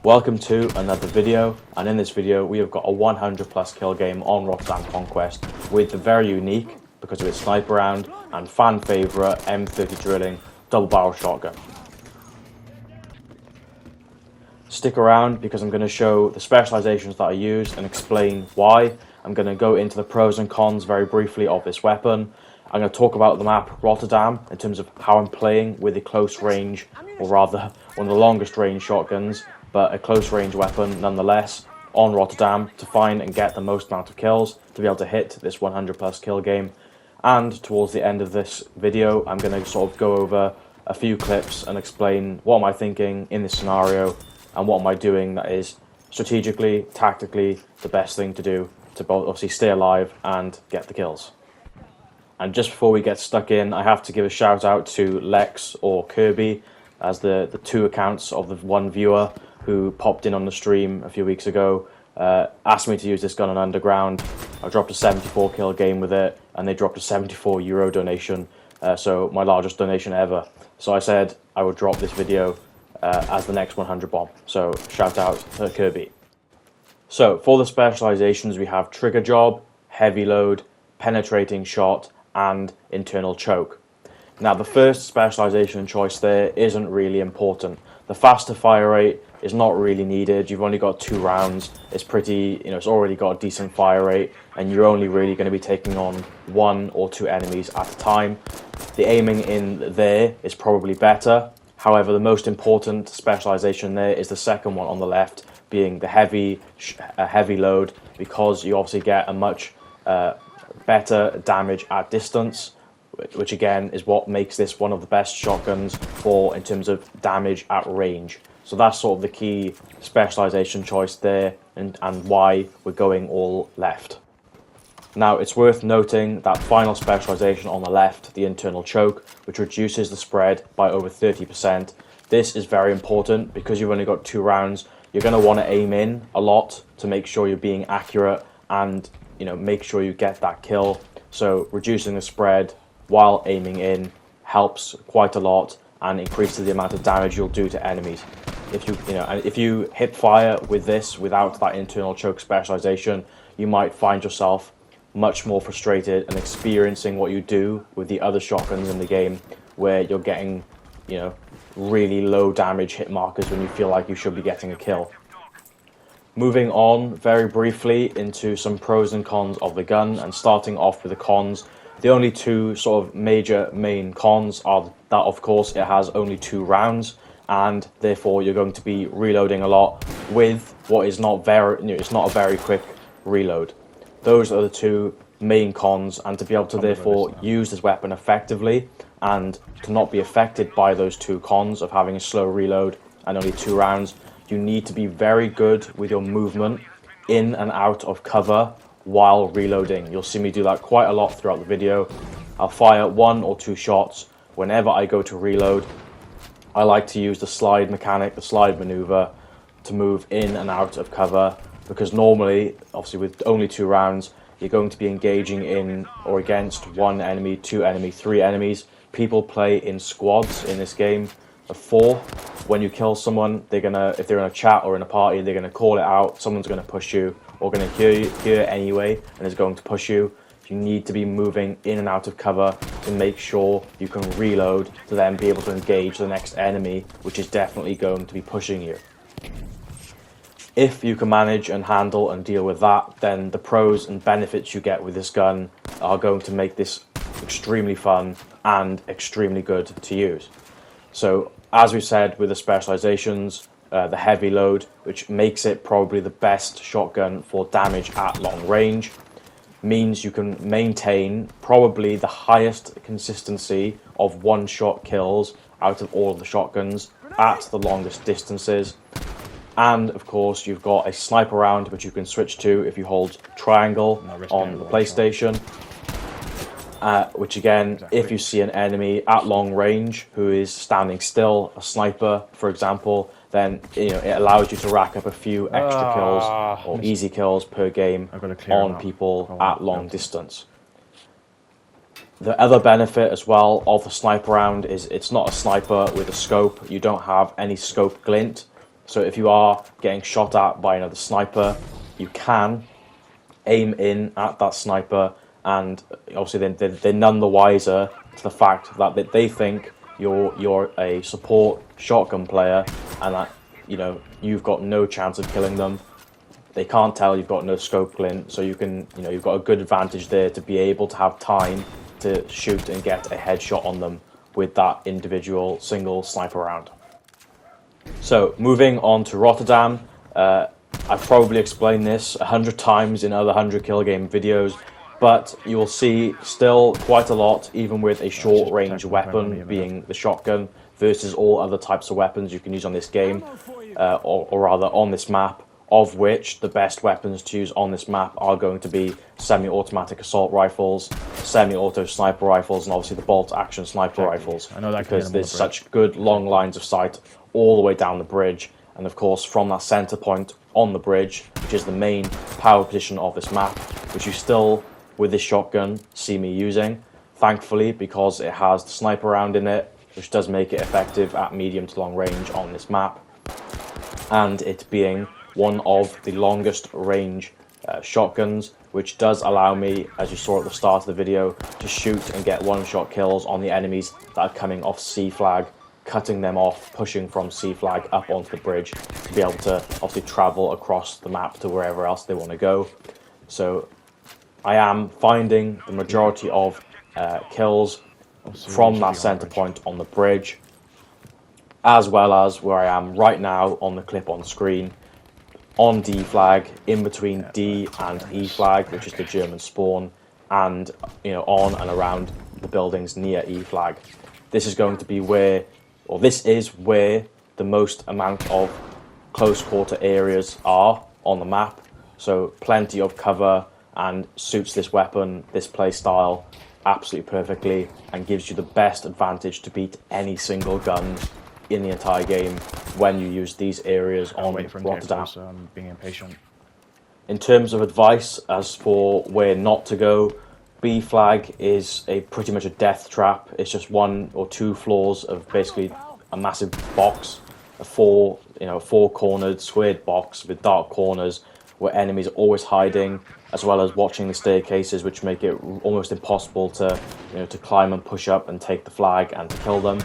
Welcome to another video, and in this video we have got a 100 plus kill game on Rotterdam Conquest with the very unique, because of its sniper round and fan favourite M30 drilling double barrel shotgun. Stick around because I'm going to show the specializations that I use and explain why. I'm going to go into the pros and cons very briefly of this weapon. I'm going to talk about the map Rotterdam in terms of how I'm playing with a close range, or rather one of the longest range shotguns, but a close range weapon nonetheless, on Rotterdam to find and get the most amount of kills to be able to hit this 100 plus kill game. And towards the end of this video, I'm going to sort of go over a few clips and explain what am I thinking in this scenario and what am I doing that is strategically, tactically the best thing to do to both obviously stay alive and get the kills. And just before we get stuck in, I have to give a shout out to Lex or Kirby as the two accounts of the one viewer who popped in on the stream a few weeks ago, asked me to use this gun on Underground. I dropped a 74 kill game with it, and they dropped a €74 donation, so my largest donation ever. So I said I would drop this video as the next 100 bomb. So shout out to Kirby. So for the specializations, we have trigger job, heavy load, penetrating shot, and internal choke. Now the first specialization choice there isn't really important. The faster fire rate is not really needed. You've only got 2 rounds. It's pretty, it's already got a decent fire rate, and you're only really going to be taking on 1 or 2 enemies at a time. The aiming in there is probably better. However, the most important specialization there is the second one on the left, being the heavy load, because you obviously get a much better damage at distance, which again is what makes this one of the best shotguns in terms of damage at range. So that's sort of the key specialization choice there, and why we're going all left. Now it's worth noting that final specialization on the left, the internal choke, which reduces the spread by over 30%. This is very important because you've only got 2 rounds. You're going to want to aim in a lot to make sure you're being accurate and make sure you get that kill. So reducing the spread while aiming in helps quite a lot and increases the amount of damage you'll do to enemies. If you hip fire with this without that internal choke specialization, you might find yourself much more frustrated and experiencing what you do with the other shotguns in the game, where you're getting really low damage hit markers when you feel like you should be getting a kill. Moving on very briefly into some pros and cons of the gun, and starting off with the cons. The only 2 sort of main cons are that, of course, it has only 2 rounds, and therefore you're going to be reloading a lot with what is not it's not a very quick reload. Those are the 2 main cons, and to be able to therefore use this weapon effectively and to not be affected by those 2 cons of having a slow reload and only 2 rounds, you need to be very good with your movement in and out of cover while reloading. You'll see me do that quite a lot throughout the video. I'll fire 1 or 2 shots whenever I go to reload. I like to use the slide mechanic, the slide maneuver, to move in and out of cover, because normally, obviously with only 2 rounds, you're going to be engaging in or against 1 enemy, 2 enemies, 3 enemies. People play in squads in this game of 4. When you kill someone, if they're in a chat or in a party, they're gonna call it out. Someone's gonna push you, or gonna hear anyway, and is going to push you. You need to be moving in and out of cover to make sure you can reload to then be able to engage the next enemy, which is definitely going to be pushing you. If you can manage and handle and deal with that, then the pros and benefits you get with this gun are going to make this extremely fun and extremely good to use. So as we said with the specializations, the heavy load, which makes it probably the best shotgun for damage at long range, means you can maintain probably the highest consistency of 1-shot kills out of all of the shotguns at the longest distances. And of course you've got a sniper round which you can switch to if you hold triangle on the PlayStation, which again, if you see an enemy at long range who is standing still, a sniper for example, then it allows you to rack up a few extra kills or easy kills per game on people at long distance. The other benefit as well of the sniper round is it's not a sniper with a scope. You don't have any scope glint. So if you are getting shot at by another sniper, you can aim in at that sniper, and obviously they're none the wiser to the fact that they think you're a support shotgun player, and that you've got no chance of killing them. They can't tell you've got no scope glint, so you've got a good advantage there to be able to have time to shoot and get a headshot on them with that individual single sniper round. So moving on to Rotterdam, I've probably explained this 100 times in other 100 kill game videos, but you will see still quite a lot, even with a short range weapon being the shotgun versus all other types of weapons you can use on this game, or rather on this map, of which the best weapons to use on this map are going to be semi-automatic assault rifles, semi-auto sniper rifles, and obviously the bolt-action sniper rifles. I know that because there's such good long lines of sight all the way down the bridge, and of course from that center point on the bridge, which is the main power position of this map, which you still, with this shotgun, see me using, thankfully, because it has the sniper round in it, which does make it effective at medium to long range on this map, and it being one of the longest range shotguns, which does allow me, as you saw at the start of the video, to shoot and get one-shot kills on the enemies that are coming off C flag, cutting them off, pushing from C flag up onto the bridge to be able to obviously travel across the map to wherever else they want to go. So I am finding the majority of kills from that center point on the bridge, as well as where I am right now on the clip on screen, on D flag, in between D and E flag, which is the German spawn, and on and around the buildings near E flag. This is going to be where, or this is where the most amount of close quarter areas are on the map. So plenty of cover, and suits this weapon, this play style, absolutely perfectly, and gives you the best advantage to beat any single gun in the entire game when you use these areas on Rotterdam. I'm being impatient. In terms of advice as for where not to go, B flag is pretty much a death trap. It's just 1 or 2 floors of basically a massive box, a four-cornered squared box with dark corners where enemies are always hiding, as well as watching the staircases, which make it almost impossible to climb and push up and take the flag and to kill them,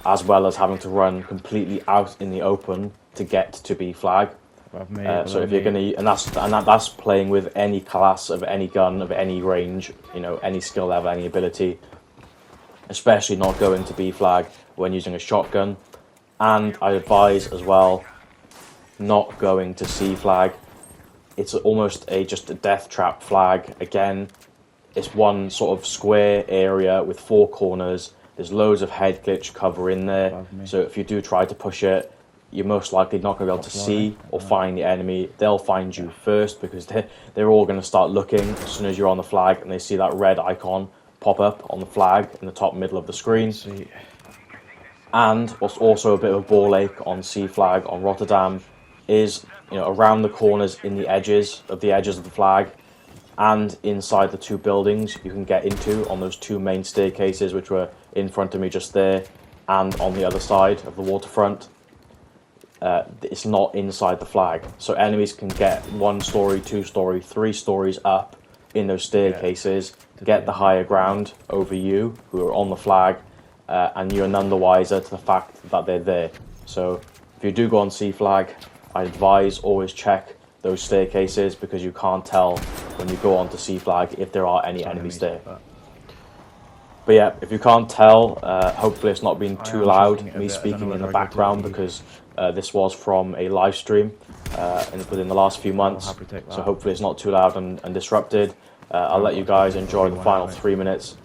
as well as having to run completely out in the open to get to B flag. So if you're gonna, and that's playing with any class of any gun of any range, any skill level, any ability, especially not going to B flag when using a shotgun. And I advise as well not going to C flag. It's almost just a death trap flag. Again, it's one sort of square area with 4 corners. There's loads of head glitch cover in there, so if you do try to push it, you're most likely not going to be able to see or find the enemy. They'll find you first, because they're all going to start looking as soon as you're on the flag and they see that red icon pop up on the flag in the top middle of the screen. And what's also a bit of a ball ache on C flag on Rotterdam is around the corners in the edges of the flag, and inside the 2 buildings you can get into on those 2 main staircases, which were in front of me just there, and on the other side of the waterfront. It's not inside the flag, so enemies can get 1 story, 2 story, 3 stories up in those staircases, get the higher ground over you who are on the flag, and you're none the wiser to the fact that they're there. So if you do go on C flag, I advise always check those staircases, because you can't tell when you go on to C flag if there are any enemies there. But yeah, if you can't tell, hopefully it's not been too loud, me speaking in the background, because this was from a live stream within the last few months, so hopefully it's not too loud and disrupted. I'll let you guys enjoy the final 3 minutes,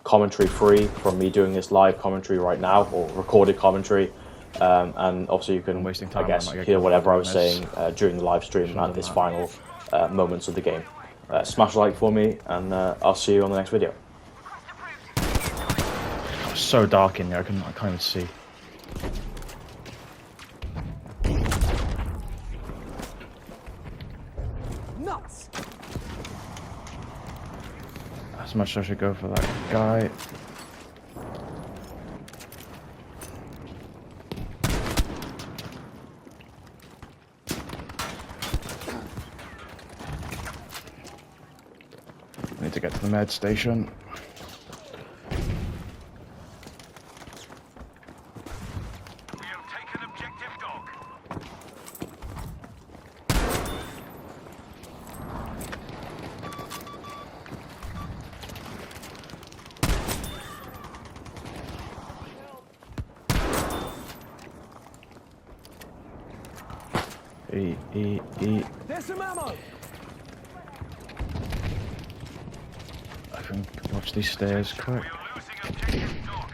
commentary free from me doing this live commentary right now, or recorded commentary. And obviously you can, I guess, hear whatever I was saying during the live stream and this final moments of the game. Smash a like for me, and I'll see you on the next video. It's so dark in there, I can't even see. Nuts. As much as I should go for that guy. get to the med station. We have taken objective dog. E. There's some ammo. I can watch these stairs quick. We are losing objective dog.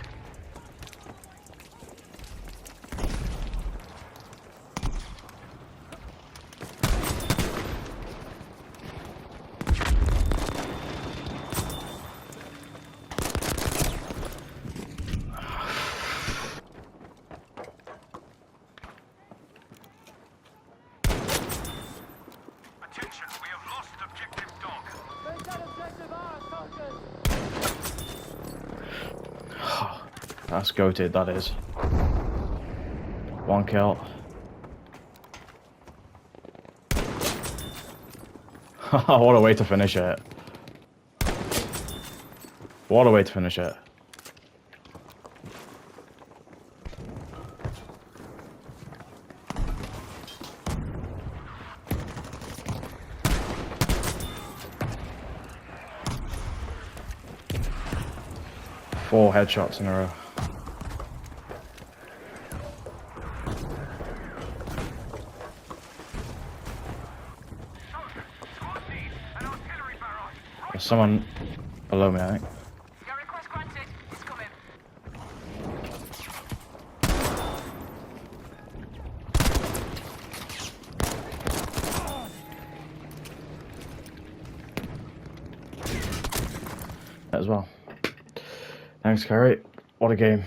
Attention, we have lost objective dog. That's goated, that is. One kill. What a way to finish it. What a way to finish it. Four headshots in a row. Squad lead, an artillery barrage. There's someone below me, I think. Your request granted. It's coming. As well. Thanks, Carrie. What a game.